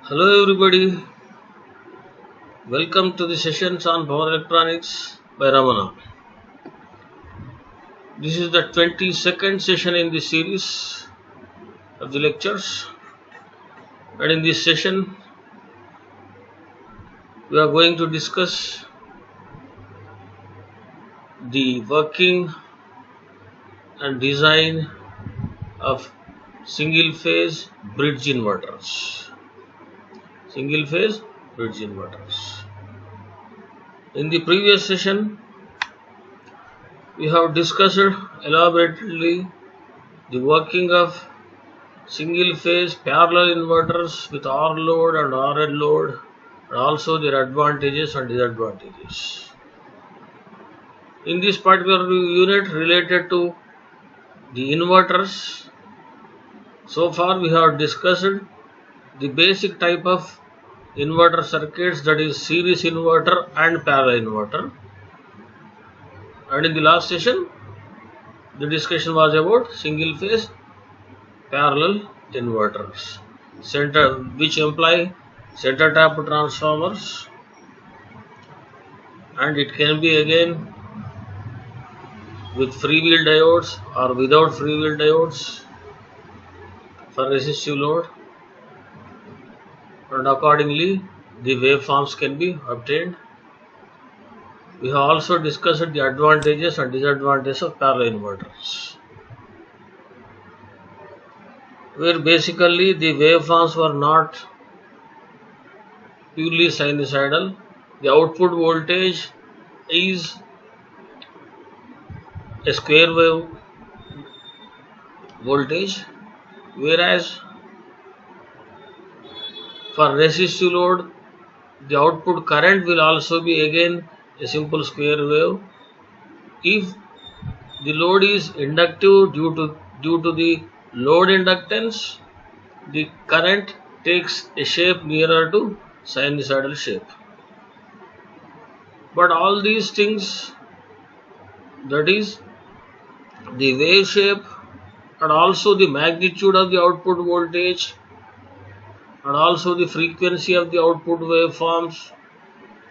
Hello everybody, welcome to the sessions on power electronics by Ramana. This is the 22nd session in the series of the lectures, and in this session we are going to discuss the working and design of single phase bridge inverters. Single phase bridge inverters. In the previous session we have discussed elaborately the working of single phase parallel inverters with R load and RL load, and also their advantages and disadvantages. In this particular unit related to the inverters, so far we have discussed the basic type of inverter circuits, that is series inverter and parallel inverter, and in the last session the discussion was about single phase parallel inverters, which imply center tap transformers, and it can be again with free-wheel diodes or without free-wheel diodes for resistive load, and accordingly the waveforms can be obtained. We have also discussed the advantages and disadvantages of parallel inverters, where basically the waveforms were not purely sinusoidal. The output voltage is a square wave voltage, whereas for resistive load the output current will also be again a simple square wave. If the load is inductive due to the load inductance, the current takes a shape nearer to sinusoidal shape. But all these things, that is the wave shape and also the magnitude of the output voltage and also the frequency of the output waveforms,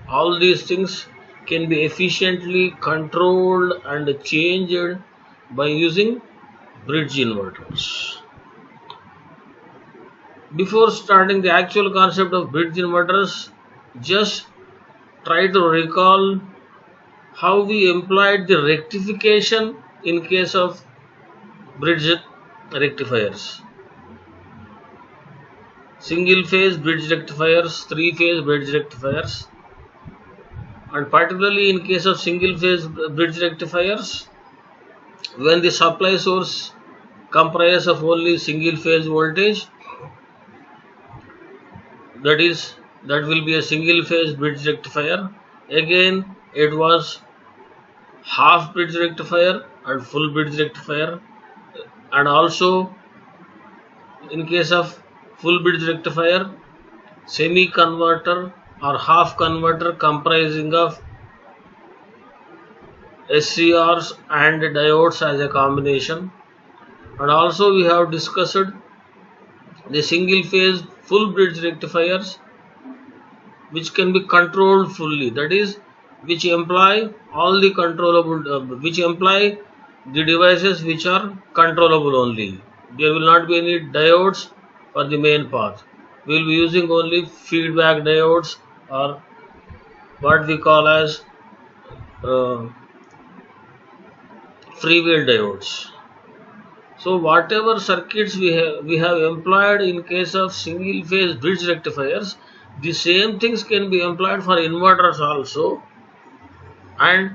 all these things can be efficiently controlled and changed by using bridge inverters. Before starting the actual concept of bridge inverters, just try to recall how we employed the rectification in case of bridge rectifiers. Single phase bridge rectifiers, three phase bridge rectifiers, and particularly in case of single phase bridge rectifiers, when the supply source comprises of only single phase voltage, that will be a single phase bridge rectifier. Again, it was half bridge rectifier and full bridge rectifier, and also in case of full bridge rectifier, semi converter or half converter comprising of SCRs and diodes as a combination. And also we have discussed the single phase full bridge rectifiers, which can be controlled fully, that is which imply all the which imply the devices which are controllable only. There will not be any diodes for the main path. We will be using only feedback diodes, or what we call as free-wheel diodes. So whatever circuits we have employed in case of single phase bridge rectifiers, the same things can be employed for inverters also, and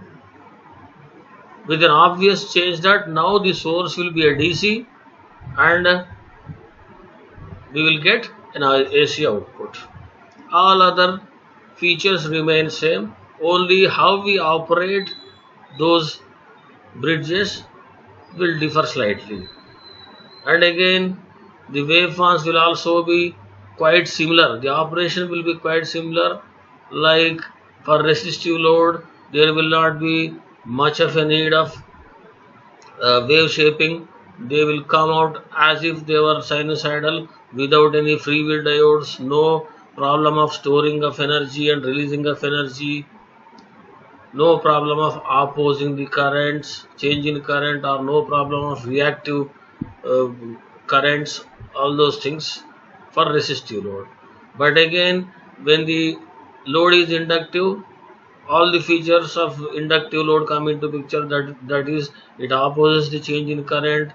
with an obvious change that now the source will be a DC and we will get an AC output. All other features remain same, only how we operate those bridges will differ slightly. And again, the waveforms will also be quite similar. The operation will be quite similar. Like for resistive load, there will not be much of a need of wave shaping They will come out as if they were sinusoidal without any free will diodes, no problem of storing of energy and releasing of energy, no problem of opposing the currents, change in current, or no problem of reactive uh, currents, all those things for resistive load. But again, when the load is inductive, all the features of inductive load come into picture. That is, it opposes the change in current,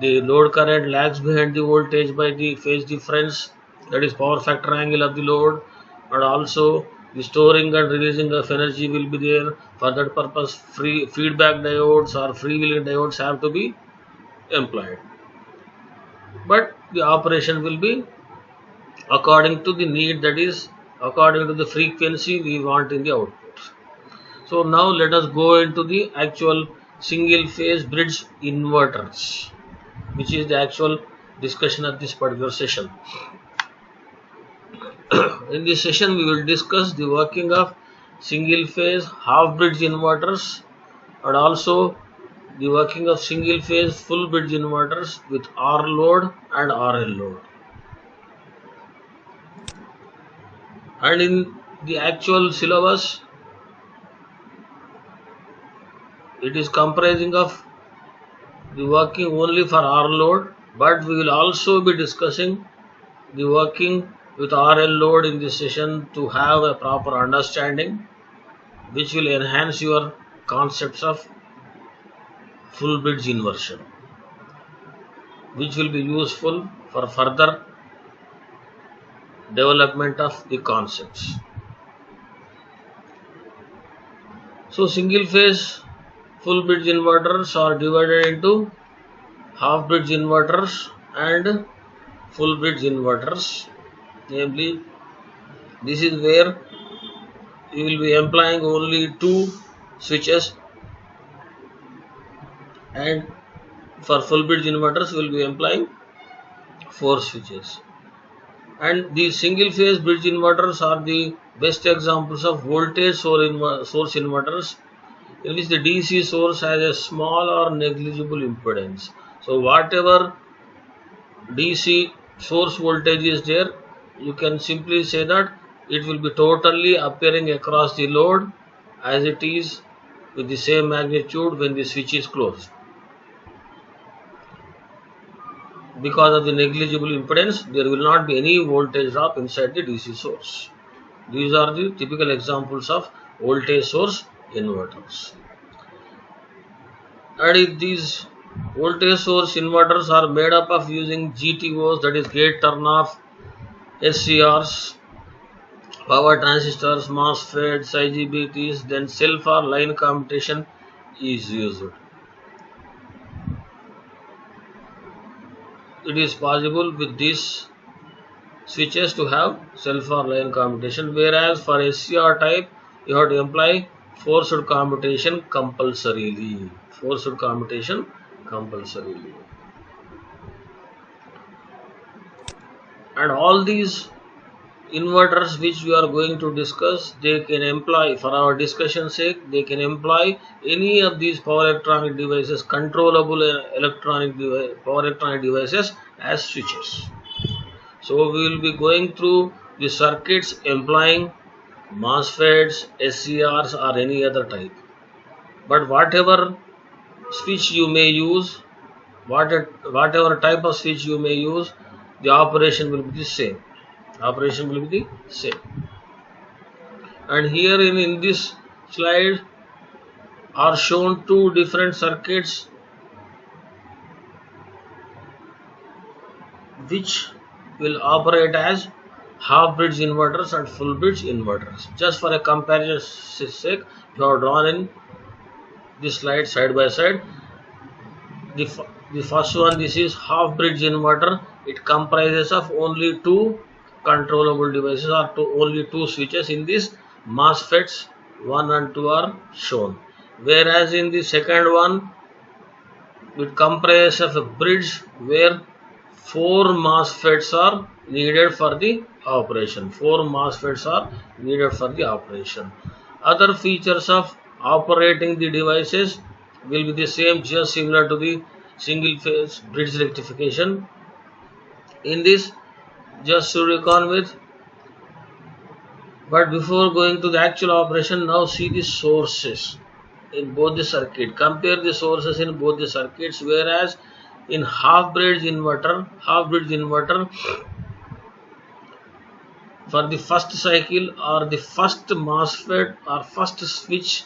the load current lags behind the voltage by the phase difference, that is power factor angle of the load, and also the storing and releasing of energy will be there. For that purpose, free feedback diodes or freewheeling diodes have to be employed, but the operation will be according to the need, that is according to the frequency we want in the output. So now let us go into the actual single phase bridge inverters, which is the actual discussion of this particular session. In this session we will discuss the working of single phase half bridge inverters and also the working of single phase full bridge inverters with R load and RL load. And in the actual syllabus, it is comprising of the working only for R load, but we will also be discussing the working with RL load in this session to have a proper understanding, which will enhance your concepts of full bridge inversion, which will be useful for further development of the concepts. So single phase full bridge inverters are divided into half bridge inverters and full bridge inverters. Namely, this is where you will be employing only 2 switches, and for full bridge inverters we will be employing 4 switches. And these single phase bridge inverters are the best examples of voltage source inverters, in which the DC source has a small or negligible impedance. So whatever DC source voltage is there, you can simply say that it will be totally appearing across the load as it is with the same magnitude when the switch is closed. Because of the negligible impedance, there will not be any voltage drop inside the DC source. These are the typical examples of voltage source inverters. And if these voltage source inverters are made up of using GTOs, that is gate turn off, SCRs, power transistors, MOSFETs, IGBTs, then self or line commutation is used. It is possible with these switches to have self or line commutation, whereas for SCR type you have to employ forced commutation compulsorily. Forced commutation compulsorily. And all these inverters which we are going to discuss, they can employ, for our discussion sake, they can employ any of these power electronic devices, controllable power electronic devices as switches. So we will be going through the circuits employing MOSFETs, SCRs or any other type. But whatever switch you may use, whatever type of switch you may use, the operation will be the same. Operation will be the same. And here in this slide are shown 2 different circuits which will operate as half bridge inverters and full bridge inverters. Just for a comparison's sake, you have drawn in this slide side by side. The first one, this is half bridge inverter. It comprises of only 2 controllable devices or only 2 switches. In this, MOSFETs 1 and 2 are shown, whereas in the second one it comprises of a bridge where 4 MOSFETs are needed for the operation. 4 MOSFETs are needed for the operation. Other features of operating the devices will be the same, just similar to the single phase bridge rectification. In this, just to recon with, but before going to the actual operation, now see the sources in both the circuit. Compare the sources in both the circuits, whereas in half bridge inverter, for the first cycle or the first MOSFET or first switch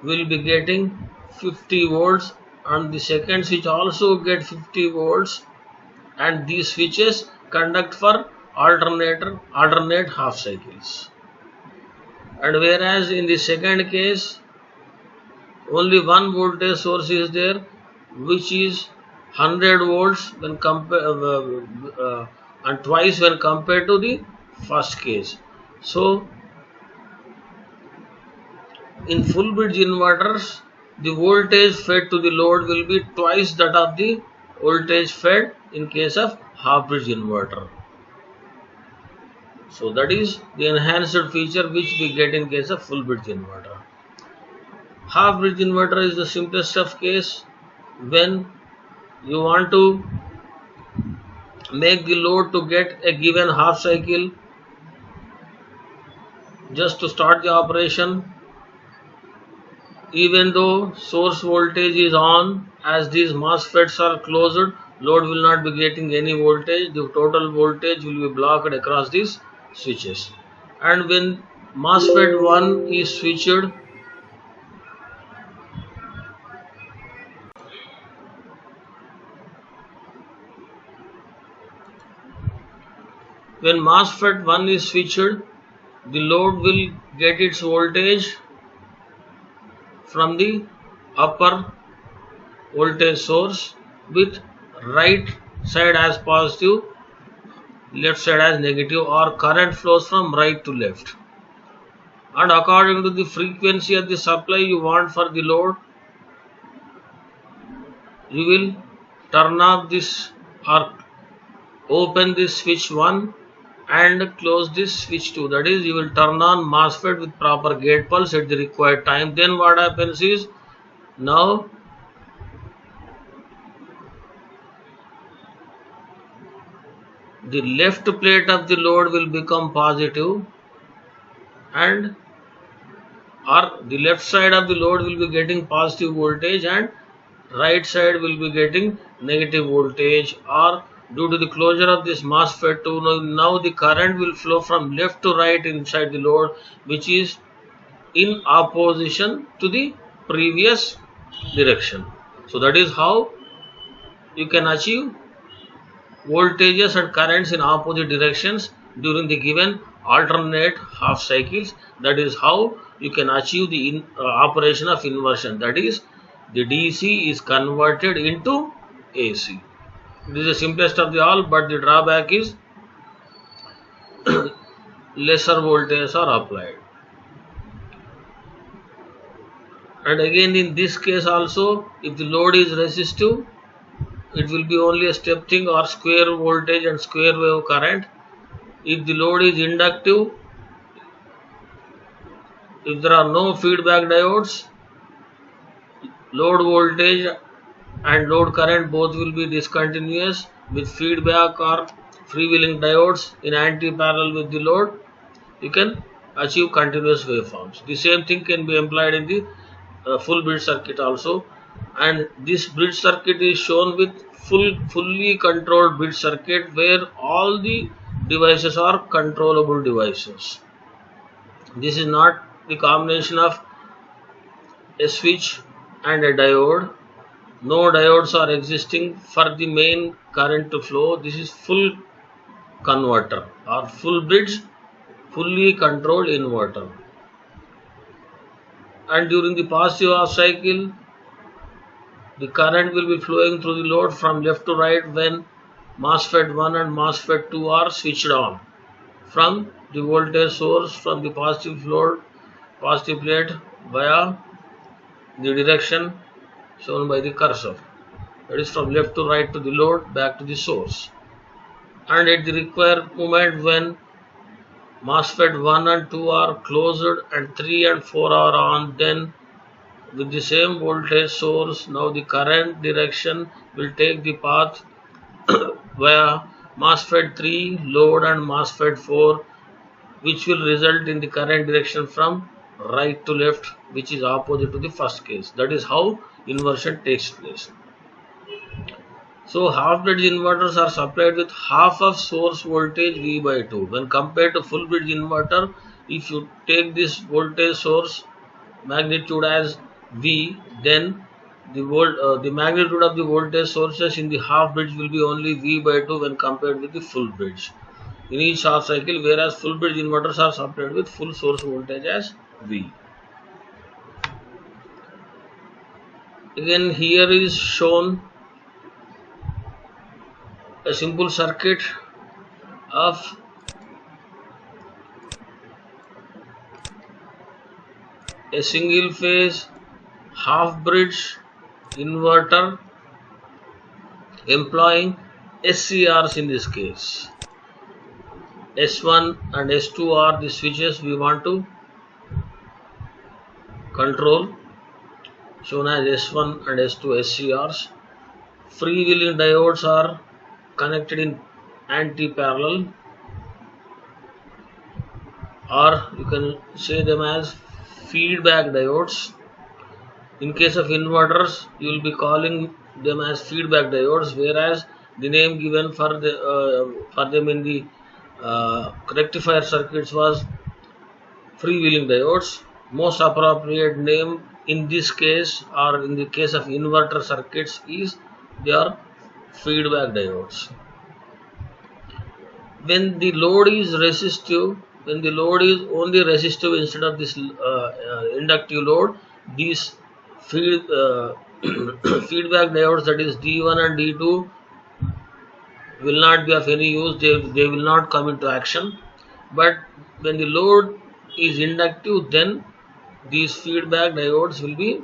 will be getting 50 volts, and the second switch also get 50 volts, and these switches conduct for alternate half cycles. And whereas in the second case, only one voltage source is there, which is 100 volts when and twice when compared to the first case. So in full bridge inverters, the voltage fed to the load will be twice that of the voltage fed in case of half bridge inverter. So that is the enhanced feature which we get in case of full bridge inverter. Half bridge inverter is the simplest of case when you want to make the load to get a given half cycle. Just to start the operation, even though source voltage is on, as these MOSFETs are closed, load will not be getting any voltage. The total voltage will be blocked across these switches. And when MOSFET 1 is switched, the load will get its voltage from the upper voltage source with right side as positive, left side as negative, or current flows from right to left. And according to the frequency of the supply you want for the load, you will turn off this or open this switch 1 and close this switch 2. That is, you will turn on MOSFET with proper gate pulse at the required time. Then what happens is, now the left plate of the load will become positive, and or the left side of the load will be getting positive voltage and right side will be getting negative voltage, or due to the closure of this MOSFET 2, now the current will flow from left to right inside the load, which is in opposition to the previous direction. So that is how you can achieve voltages and currents in opposite directions during the given alternate half cycles. That is how you can achieve the operation of inversion. That is, the DC is converted into AC. This is the simplest of the all, but the drawback is lesser voltages are applied. And again, in this case also, if the load is resistive, it will be only a step thing or square voltage and square wave current. If the load is inductive, if there are no feedback diodes, load voltage and load current both will be discontinuous. With feedback or freewheeling diodes in anti-parallel with the load, you can achieve continuous waveforms. The same thing can be employed in the full bridge circuit also, and this bridge circuit is shown with fully controlled bridge circuit where all the devices are controllable devices. This is not the combination of a switch and a diode. No diodes are existing for the main current to flow. This is full converter or full bridge, fully controlled inverter. And during the positive half cycle, the current will be flowing through the load from left to right when MOSFET 1 and MOSFET 2 are switched on from the voltage source from the positive plate via the direction shown by the cursor. That is from left to right to the load, back to the source. And at the required moment when MOSFET 1 and 2 are closed and 3 and 4 are on, then with the same voltage source. Now the current direction will take the path via MOSFET 3 load and MOSFET 4, which will result in the current direction from right to left, which is opposite to the first case. That is how inversion takes place. So half bridge inverters are supplied with half of source voltage V by 2. When compared to full bridge inverter, if you take this voltage source magnitude as V, then the magnitude of the voltage sources in the half bridge will be only V by 2 when compared with the full bridge in each half cycle, whereas full bridge inverters are supplied with full source voltage as V. Again, here is shown a simple circuit of a single phase half bridge inverter employing SCRs in this case. S1 and S2 are the switches we want to control, shown as S1 and S2 SCRs. Freewheeling diodes are connected in anti-parallel, or you can say them as feedback diodes. In case of inverters, you will be calling them as feedback diodes, whereas the name given for them in the rectifier circuits was freewheeling diodes. Most appropriate name in this case, or in the case of inverter circuits, is they are feedback diodes. When the load is resistive, when the load is only resistive instead of this inductive load, these feedback diodes, that is D1 and D2, will not be of any use. They will not come into action. But when the load is inductive, then these feedback diodes will be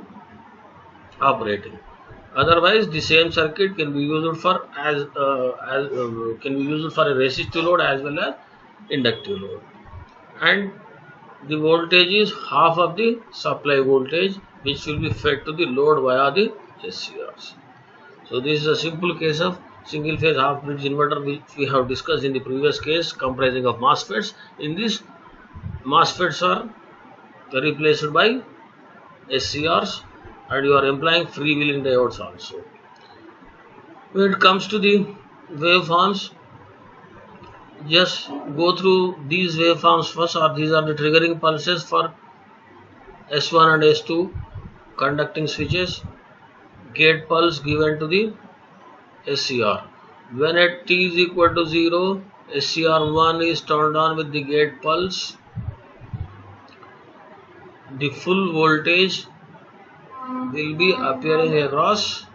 operating. Otherwise, the same circuit can be used for a resistive load as well as inductive load, and the voltage is half of the supply voltage, which will be fed to the load via the SCRs. So this is a simple case of single phase half bridge inverter, which we have discussed in the previous case, comprising of MOSFETs. In this, MOSFETs are replaced by SCRs, and you are employing freewheeling diodes also. When it comes to the waveforms, just go through these waveforms first, or these are the triggering pulses for S1 and S2 conducting switches. Gate pulse given to the SCR. When at t is equal to 0, SCR1 is turned on with the gate pulse. The full voltage will be appearing across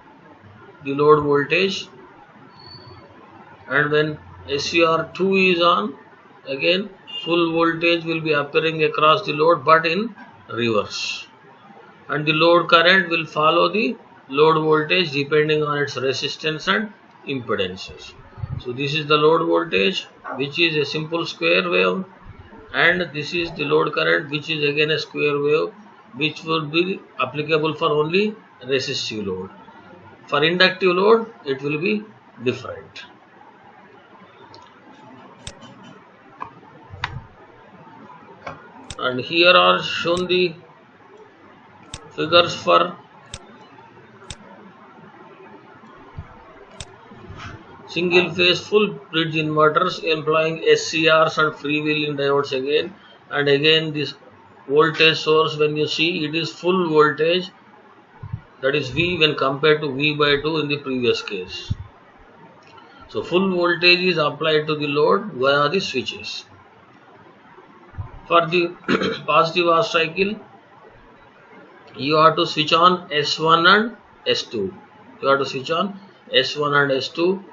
the load voltage, and when SCR2 is on, again full voltage will be appearing across the load, but in reverse, and the load current will follow the load voltage depending on its resistance and impedances. So this is the load voltage, which is a simple square wave, and this is the load current, which is again a square wave, which will be applicable for only resistive load. For inductive load, it will be different. And here are shown the figures for single phase full bridge inverters employing SCRs and freewheeling diodes again. And again, this voltage source, when you see, it is full voltage, that is V, when compared to V by 2 in the previous case. So full voltage is applied to the load via the switches. For the positive half cycle, you have to switch on S1 and S2. You have to switch on S1 and S2.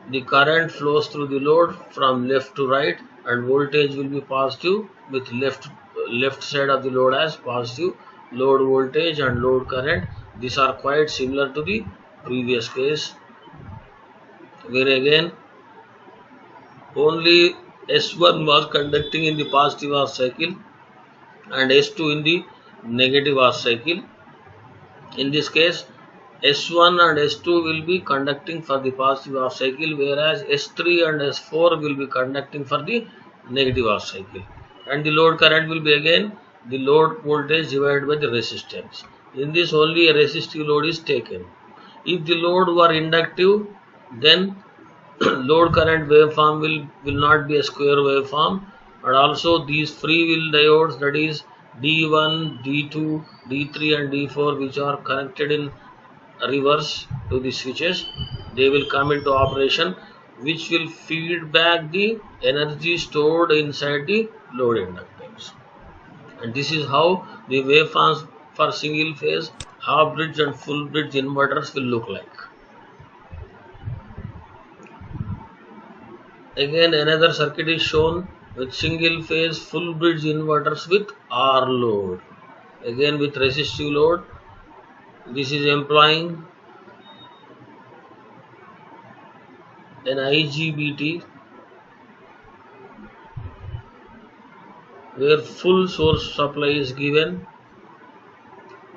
The current flows through the load from left to right, and voltage will be positive, with left side of the load as positive. Load voltage and load current, these are quite similar to the previous case, where again only S1 was conducting in the positive half cycle and S2 in the negative half cycle. In this case, S1 and S2 will be conducting for the positive half cycle, whereas S3 and S4 will be conducting for the negative half cycle. And the load current will be again the load voltage divided by the resistance. In this only a resistive load is taken. If the load were inductive, then load current waveform will not be a square waveform, and also these free will diodes, that is D1, D2, D3 and D4, which are connected in reverse to the switches, they will come into operation, which will feed back the energy stored inside the load inductance. And this is how the waveforms for single phase, half bridge and full bridge inverters will look like. Again, another circuit is shown with single phase full bridge inverters with R load. Again with resistive load. This is employing an IGBT where full source supply is given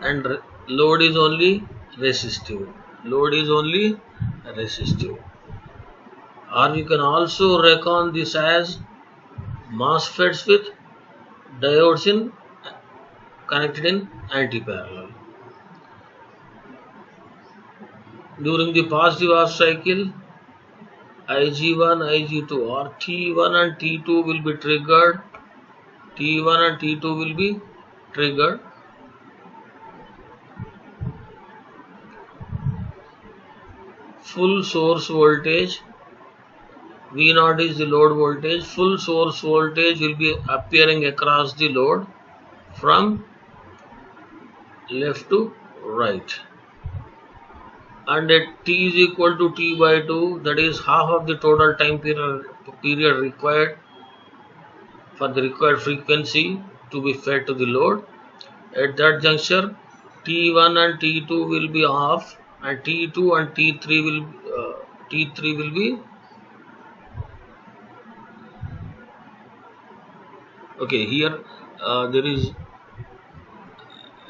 and load is only resistive. Load is only resistive. Or you can also reckon this as MOSFETs with diodes connected in anti-parallel. During the positive half cycle, IG1, IG2 or T1 and T2 will be triggered. T1 and T2 will be triggered. Full source voltage, V0 is the load voltage. Full source voltage will be appearing across the load from left to right. And at T is equal to T by 2, that is half of the total time period required for the required frequency to be fed to the load. At that juncture, T1 and T2 will be off, and T2 and T3 will be okay. Here there is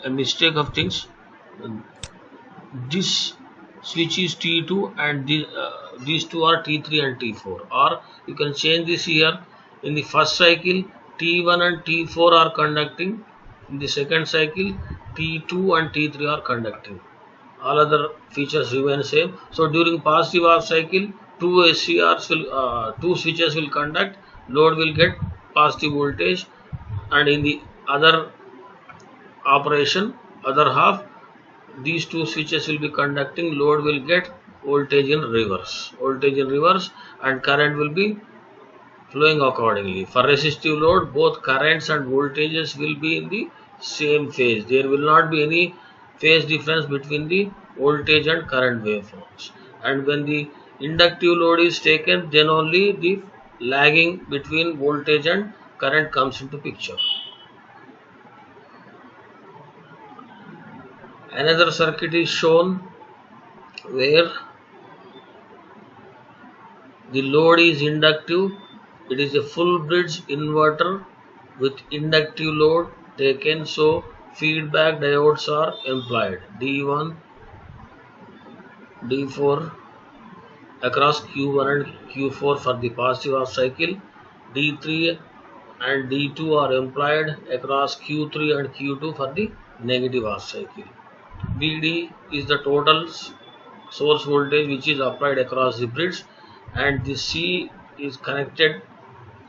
a mistake of things. This switch is T2 and these two are T3 and T4, or you can change this here. In the first cycle, T1 and T4 are conducting. In the second cycle, T2 and T3 are conducting. All other features remain same. So during positive half cycle, two switches will conduct. Load will get positive voltage, and in the other operation, other half, these two switches will be conducting. Load will get voltage in reverse. Voltage in reverse, and current will be flowing accordingly. For resistive load, both currents and voltages will be in the same phase. There will not be any phase difference between the voltage and current waveforms. And when the inductive load is taken, then only the lagging between voltage and current comes into picture. Another circuit is shown where the load is inductive. It is a full bridge inverter with inductive load taken, so feedback diodes are employed, D1, D4 across Q1 and Q4 for the positive half cycle. D3 and D2 are employed across Q3 and Q2 for the negative half cycle. VD is the total source voltage which is applied across the bridge, and the C is connected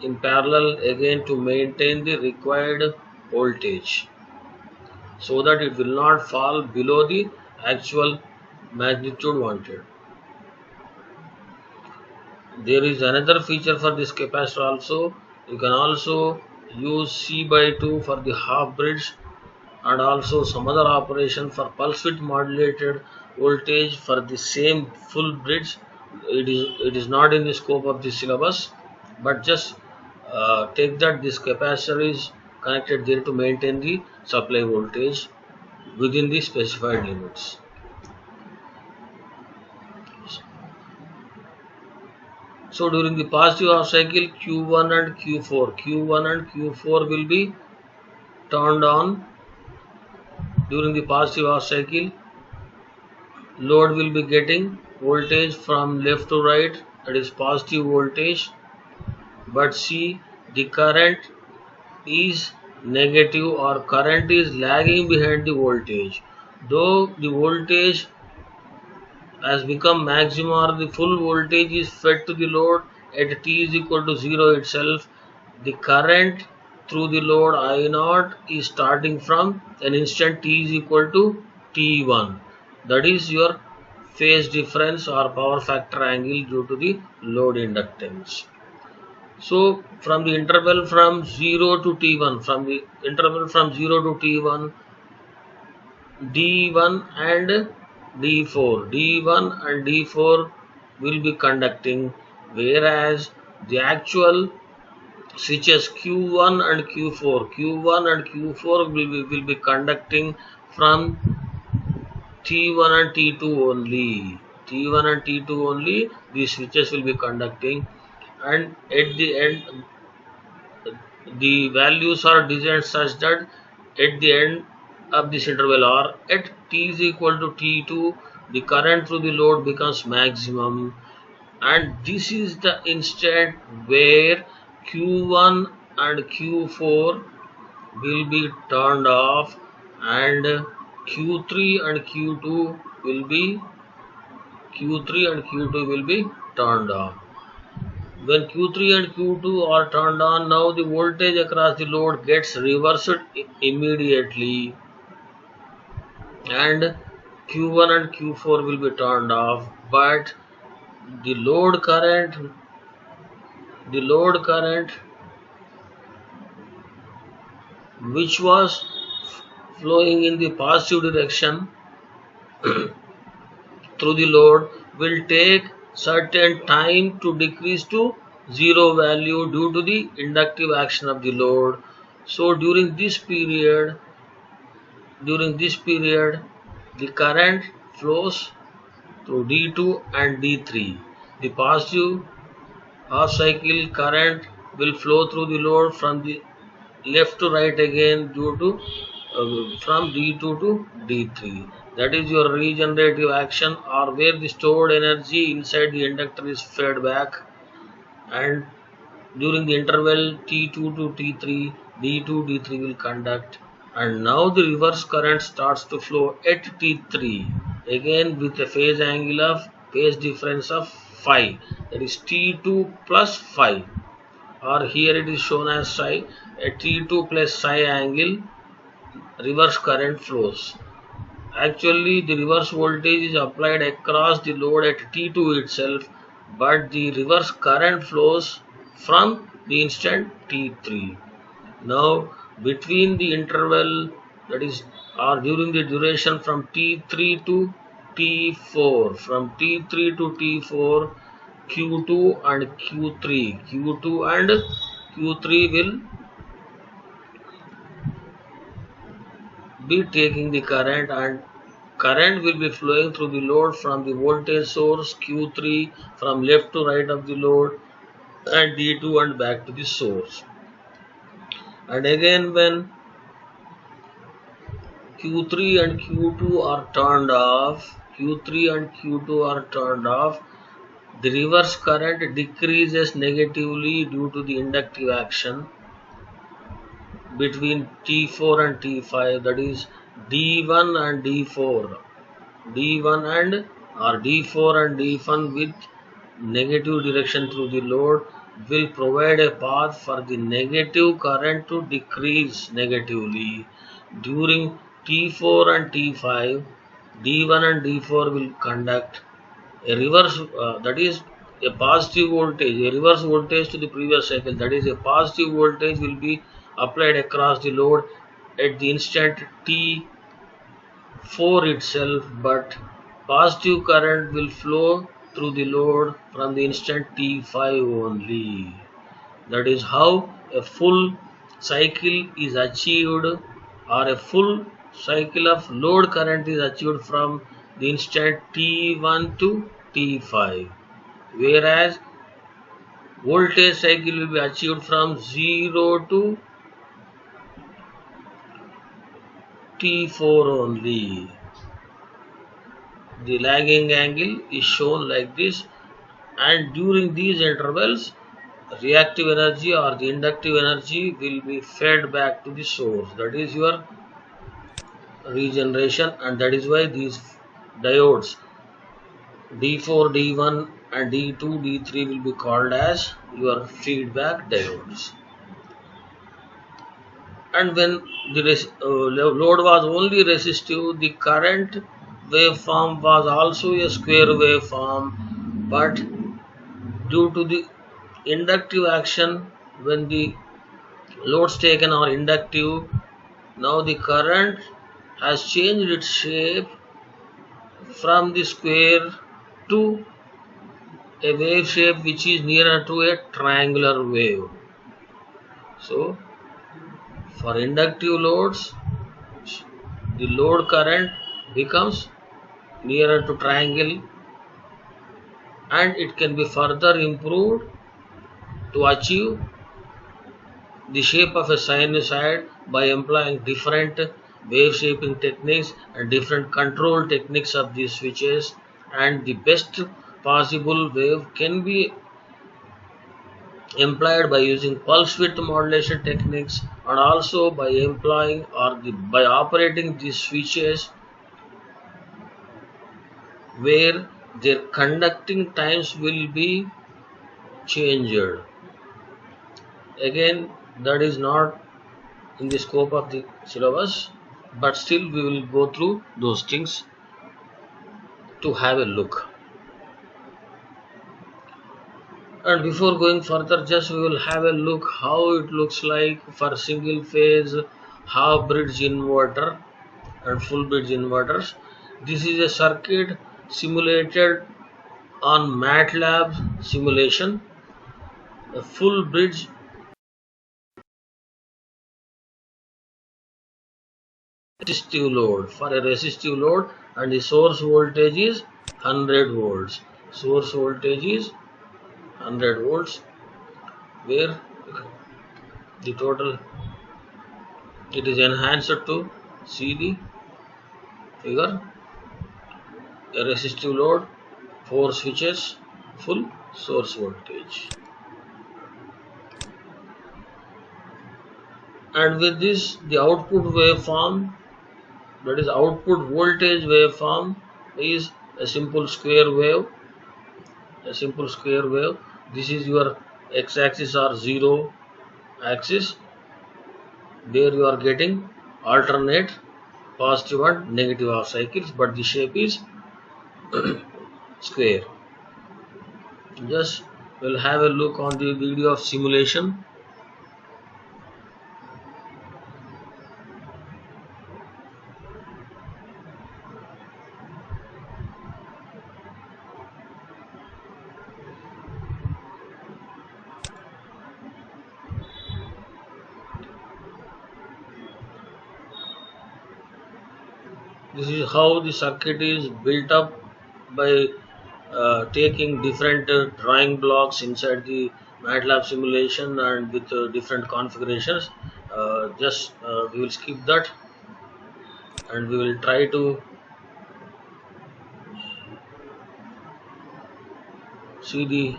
in parallel again to maintain the required voltage so that it will not fall below the actual magnitude wanted. There is another feature for this capacitor also. You can also use C by 2 for the half bridge, and also some other operation for pulse width modulated voltage for the same full bridge. It is not in the scope of the syllabus, but just take that this capacitor is connected there to maintain the supply voltage within the specified limits. So during the positive half cycle, Q1 and Q4 will be turned on, During the positive half cycle, load will be getting voltage from left to right, that is positive voltage, but see, the current is negative or current is lagging behind the voltage. Though the voltage has become maximum or the full voltage is fed to the load at t is equal to 0 itself, the current through the load I0 is starting from an instant t is equal to T1. That is your phase difference or power factor angle due to the load inductance. So from the interval from 0 to T1, from the interval from 0 to T1, D1 and D1 and D4 will be conducting, whereas the actual switches Q1 and Q4 will be conducting from T1 and T2 only. T1 and T2 only, these switches will be conducting, and at the end the values are designed such that at the end of this interval or at t is equal to T2, the current through the load becomes maximum, and this is the instant where Q1 and Q4 will be turned off and Q3 and Q2 will be turned on. When Q3 and Q2 are turned on, now the voltage across the load gets reversed immediately, and Q1 and Q4 will be turned off, but the load current which was flowing in the positive direction through the load will take certain time to decrease to zero value due to the inductive action of the load. So during this period the current flows through D2 and D3. The positive half cycle current will flow through the load from the left to right again due to from D2 to D3. That is your regenerative action, or where the stored energy inside the inductor is fed back, and during the interval T2 to T3, D2, D3 will conduct, and now the reverse current starts to flow at T3 again with a phase angle of phase difference of phi, that is T2 plus phi, or here it is shown as psi. At T2 plus psi angle, reverse current flows. Actually, the reverse voltage is applied across the load at T2 itself, but the reverse current flows from the instant T3. Now, between the interval, that is, or during the duration from T3 to T4, from T3 to T4, Q2 and Q3 will be taking the current, and current will be flowing through the load from the voltage source Q3 from left to right of the load and D2 and back to the source. And again when Q3 and Q2 are turned off, the reverse current decreases negatively due to the inductive action between T4 and T5, that is D1 and D4. D4 and D1 with negative direction through the load will provide a path for the negative current to decrease negatively. During T4 and T5, D1 and D4 will conduct a reverse, that is a positive voltage, a reverse voltage to the previous cycle, that is a positive voltage will be applied across the load at the instant T4 itself, but positive current will flow through the load from the instant T5 only. That is how a full cycle is achieved, or a full cycle of load current is achieved from the instant T1 to T5, whereas voltage cycle will be achieved from 0 to T4 only. The lagging angle is shown like this, and during these intervals reactive energy or the inductive energy will be fed back to the source, that is your regeneration, and that is why these diodes D4, D1 and D2, D3 will be called as your feedback diodes. And when the load was only resistive, the current waveform was also a square waveform, but due to the inductive action, when the loads taken are inductive, now the current has changed its shape from the square to a wave shape which is nearer to a triangular wave. So for inductive loads, the load current becomes nearer to triangle, and it can be further improved to achieve the shape of a sinusoid by employing different wave shaping techniques and different control techniques of these switches, and the best possible wave can be employed by using pulse width modulation techniques, and also by employing or by operating these switches where their conducting times will be changed. Again, that is not in the scope of the syllabus, but still we will go through those things to have a look. And before going further, just we will have a look how it looks like for single phase half bridge inverter and full bridge inverters. This is a circuit simulated on MATLAB simulation. A full bridge resistive load, for a resistive load, and the source voltage is 100 volts. Source voltage is 100 volts, where the total, it is enhanced to see the figure. A resistive load, 4 switches, full source voltage. And with this, the output waveform, that is output voltage waveform, is a simple square wave. A simple square wave. This is your x-axis or 0 axis. There you are getting alternate positive and negative half cycles, but the shape is square. Just we'll have a look on the video of simulation. This is how the circuit is built up by taking different drawing blocks inside the MATLAB simulation and with different configurations. We will skip that, and we will try to see the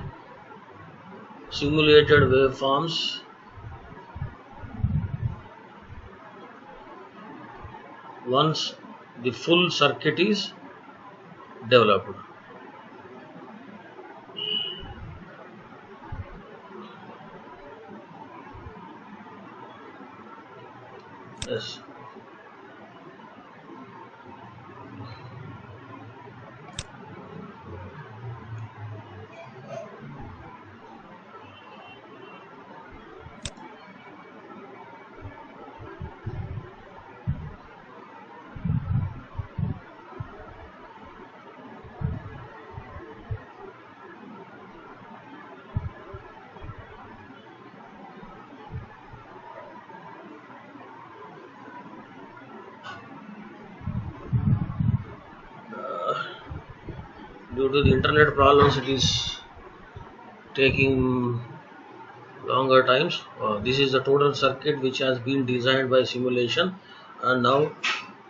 simulated waveforms. Once the full circuit is developed. Yes. Due to the internet problems, it is taking longer times. This is the total circuit which has been designed by simulation, and now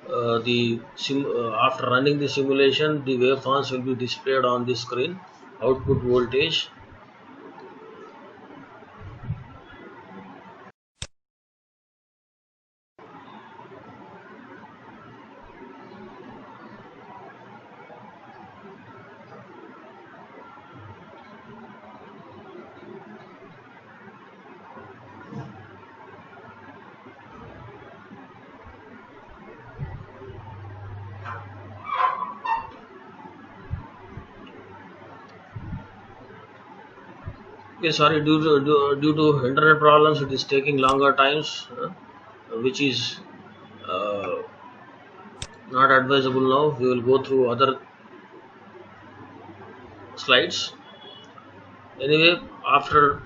after running the simulation, the waveforms will be displayed on the screen. Output voltage. Okay, sorry, due to internet problems, it is taking longer times, which is uh, not advisable now. We will go through other slides. Anyway, after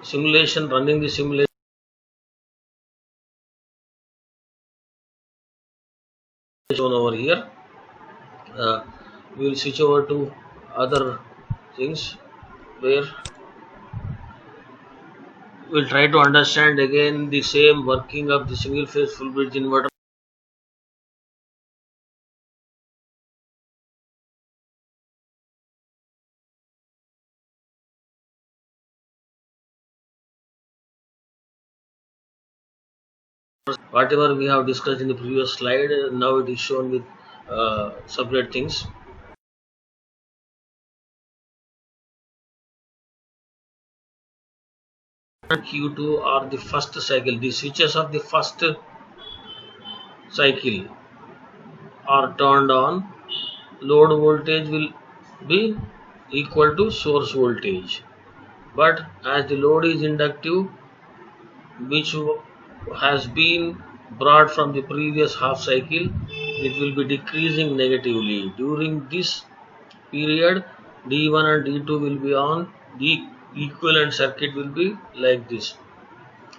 simulation, running the simulation shown over here, uh, we will switch over to other things where we'll try to understand again the same working of the single phase full bridge inverter. Whatever we have discussed in the previous slide, now it is shown with separate things. Q2 are the first cycle. The switches of the first cycle are turned on. Load voltage will be equal to source voltage. But as the load is inductive, which has been brought from the previous half cycle, it will be decreasing negatively. During this period, D1 and D2 will be on, the equivalent circuit will be like this,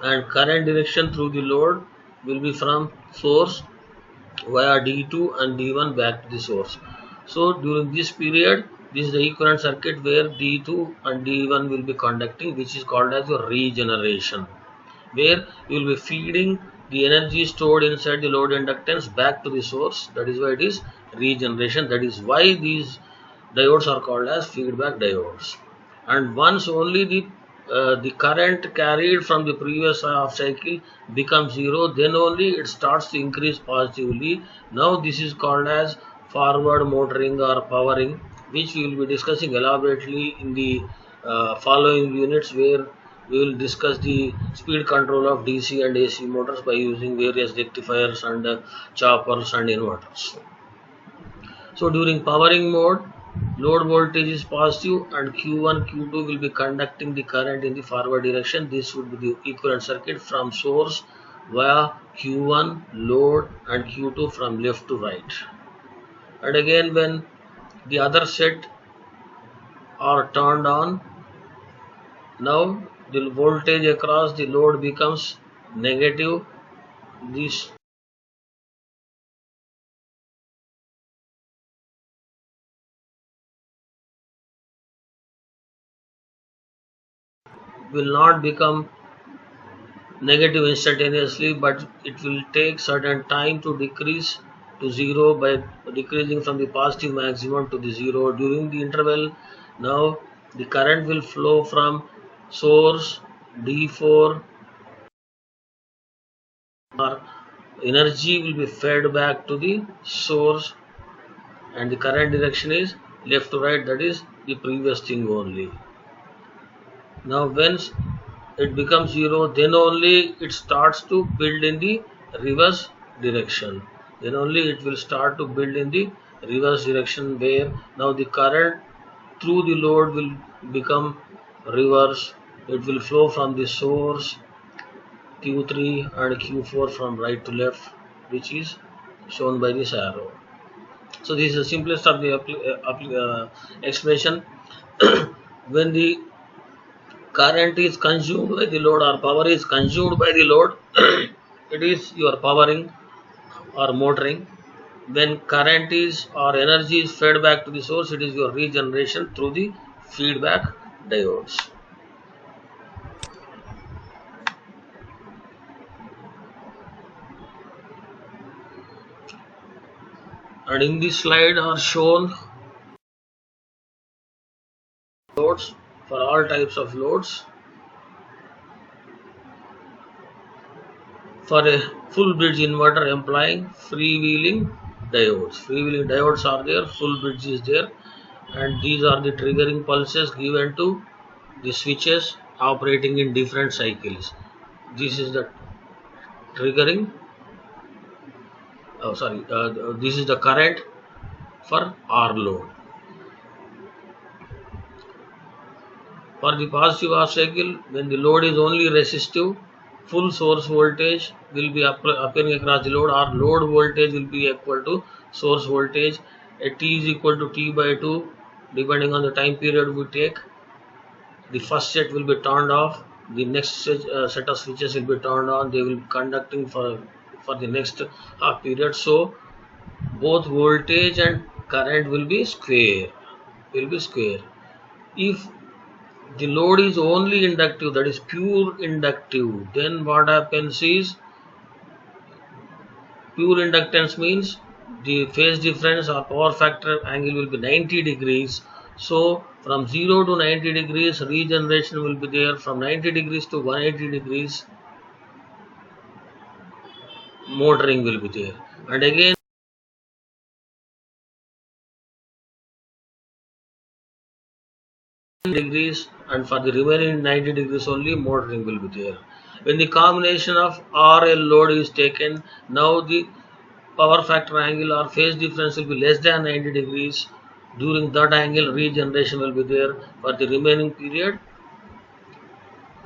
and current direction through the load will be from source via D2 and D1 back to the source. So during this period, this is the equivalent circuit where D2 and D1 will be conducting, which is called as your regeneration, where you will be feeding the energy stored inside the load inductance back to the source. That is why it is regeneration. That is why these diodes are called as feedback diodes. And once only the current carried from the previous half cycle becomes zero, then only it starts to increase positively. Now this is called as forward motoring or powering, which we will be discussing elaborately in the following units, where we will discuss the speed control of DC and AC motors by using various rectifiers and choppers and inverters. So during powering mode, load voltage is positive and Q1, Q2 will be conducting the current in the forward direction. This would be the equivalent circuit from source via Q1 load and Q2 from left to right. And again, when the other set are turned on, now the voltage across the load becomes negative. This will not become negative instantaneously, but it will take certain time to decrease to zero by decreasing from the positive maximum to the zero. During the interval, now the current will flow from source D4, or energy will be fed back to the source, and the current direction is left to right, that is the previous thing only. Now once it becomes zero, then only it starts to build in the reverse direction. Then only it will start to build in the reverse direction, where now the current through the load will become reverse. It will flow from the source Q3 and Q4 from right to left, which is shown by this arrow. So this is the simplest of the explanation. When the current is consumed by the load or power is consumed by the load, it is your powering or motoring. When current is or energy is fed back to the source, it is your regeneration through the feedback diodes. And in this slide are shown loads for all types of loads. For a full bridge inverter employing freewheeling diodes. Freewheeling diodes are there, full bridge is there, and these are the triggering pulses given to the switches operating in different cycles. This is the triggering, this is the current for R load. For the positive half cycle, when the load is only resistive, full source voltage will be appearing across the load, or load voltage will be equal to source voltage at T is equal to T by 2 depending on the time period we take. The first set will be turned off, the next set of switches will be turned on, they will be conducting for the next half period. So both voltage and current will be square. If the load is only inductive, that is pure inductive, then what happens is, pure inductance means the phase difference or power factor angle will be 90 degrees. So from 0 to 90 degrees regeneration will be there, from 90 degrees to 180 degrees motoring will be there, and again degrees, and for the remaining 90 degrees only motoring will be there. When the combination of RL load is taken, now the power factor angle or phase difference will be less than 90 degrees. During that angle regeneration will be there. For the remaining period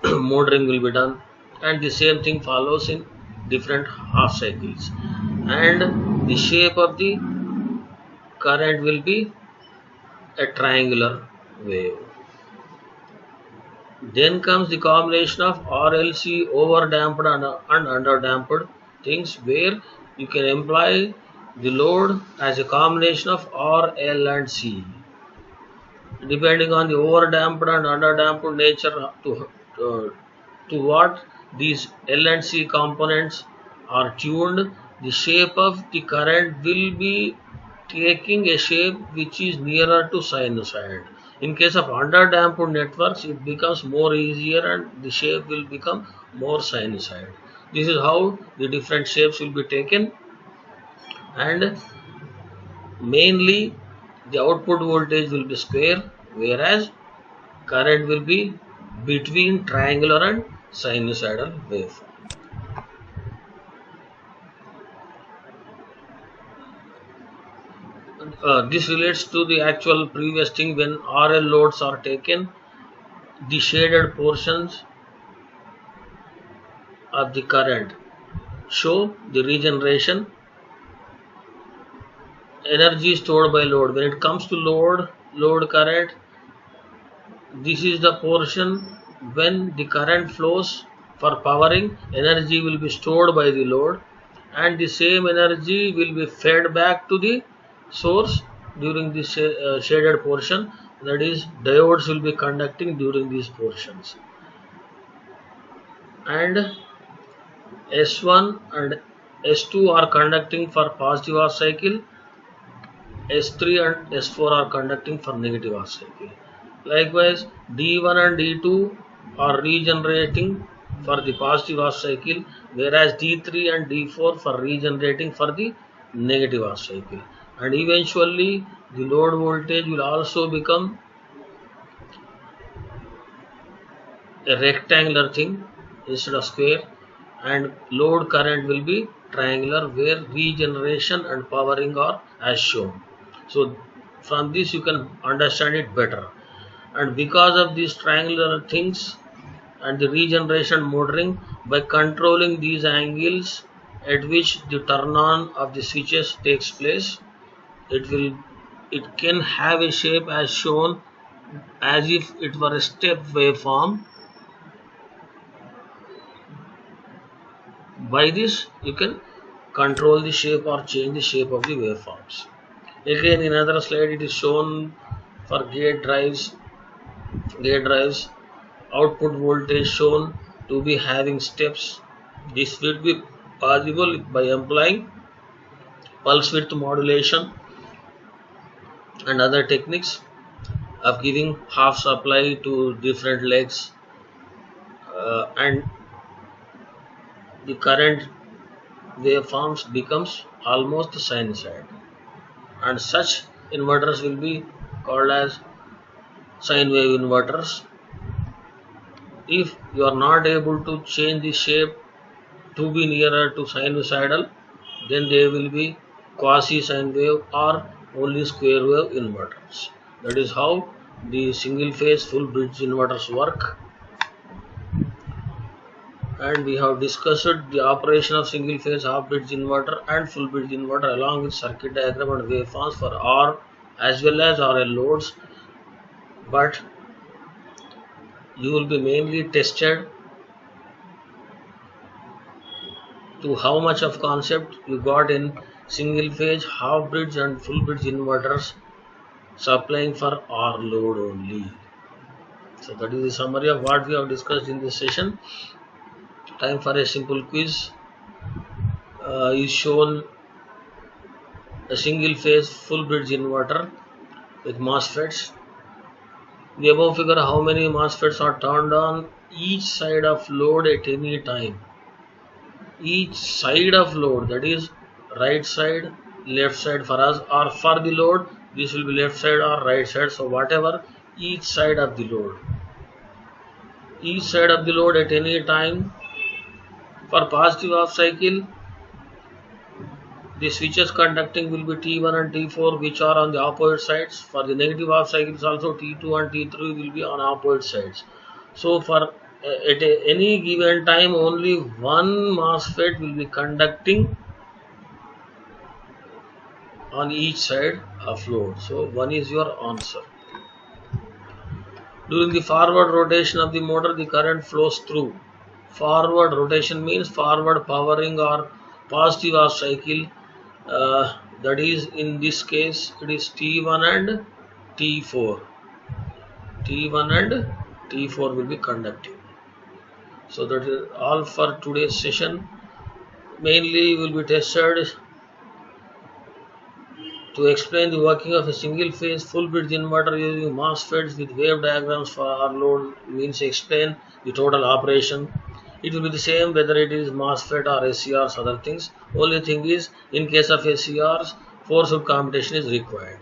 motoring will be done, and the same thing follows in different half cycles, and the shape of the current will be a triangular wave. Then comes the combination of RLC, overdamped and underdamped things, where you can employ the load as a combination of R, L and C. Depending on the overdamped and underdamped nature to what these L and C components are tuned, the shape of the current will be taking a shape which is nearer to sinusoid. In case of underdamped networks, it becomes more easier and the shape will become more sinusoid. This is how the different shapes will be taken, and mainly the output voltage will be square, whereas current will be between triangular and sinusoidal waveform. This relates to the actual previous thing. When RL loads are taken, the shaded portions of the current show the regeneration energy stored by load. When it comes to load current, this is the portion when the current flows for powering, energy will be stored by the load, and the same energy will be fed back to the source during this shaded portion, that is diodes will be conducting during these portions, and S1 and S2 are conducting for positive half cycle, S3 and S4 are conducting for negative half cycle. Likewise, D1 and D2 are regenerating for the positive half cycle, whereas D3 and D4 for regenerating for the negative half cycle. And eventually the load voltage will also become a rectangular thing instead of square, and load current will be triangular, where regeneration and powering are as shown. So from this you can understand it better. And because of these triangular things and the regeneration motoring, by controlling these angles at which the turn on of the switches takes place, it can have a shape as shown, as if it were a step waveform. By this you can control the shape or change the shape of the waveforms. Again, in another slide it is shown for gate drives, output voltage shown to be having steps. This will be possible by employing pulse width modulation and other techniques of giving half supply to different legs, and the current waveforms becomes almost sinusoid, and such inverters will be called as sine wave inverters. If you are not able to change the shape to be nearer to sinusoidal, then they will be quasi sine wave or only square wave inverters. That is how the single phase full bridge inverters work. And we have discussed the operation of single phase half bridge inverter and full bridge inverter along with circuit diagram and waveforms for R as well as RL loads, but you will be mainly tested to how much of concept you got in single phase half bridge and full bridge inverters supplying for R load only. So that is the summary of what we have discussed in this session. Time for a simple quiz. Is shown a single phase full bridge inverter with MOSFETs. The above figure how many MOSFETs are turned on each side of load at any time. Each side of load, that is right side, left side for us, or for the load this will be left side or right side. So whatever, each side of the load. Each side of the load at any time. For positive half cycle, the switches conducting will be T1 and T4, which are on the opposite sides. For the negative half cycles also, T2 and T3 will be on opposite sides. So for at any given time only one MOSFET will be conducting on each side of load. So 1 is your answer. During the forward rotation of the motor, the current flows through. Forward rotation means forward powering or positive half cycle. That is, in this case it is T1 and T4. T1 and T4 will be conducting. So that is all for today's session. Mainly will be tested to explain the working of a single phase full bridge inverter using MOSFETs with wave diagrams for our load, means explain the total operation. It will be the same whether it is MOSFET or SCRs, other things. Only thing is, in case of SCRs, forced commutation is required.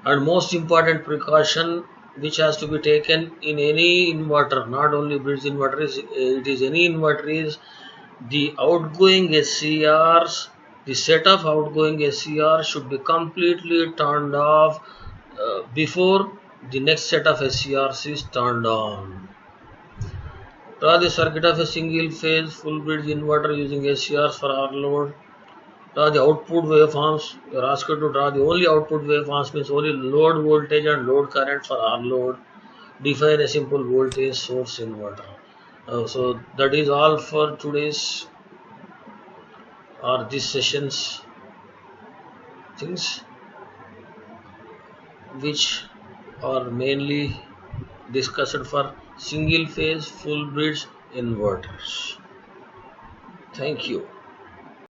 And most important precaution which has to be taken in any inverter, not only bridge inverter, it is any inverter, is the outgoing SCRs, the set of outgoing SCRs should be completely turned off before the next set of SCRs is turned on. Draw the circuit of a single phase full bridge inverter using SCRs for R load. Draw the output waveforms. You are asked to draw the only output waveforms, means only load voltage and load current for R load. Define a simple voltage source inverter. So that is all for today's or this session's things, which are mainly discussed for single phase full bridge inverters. Thank you.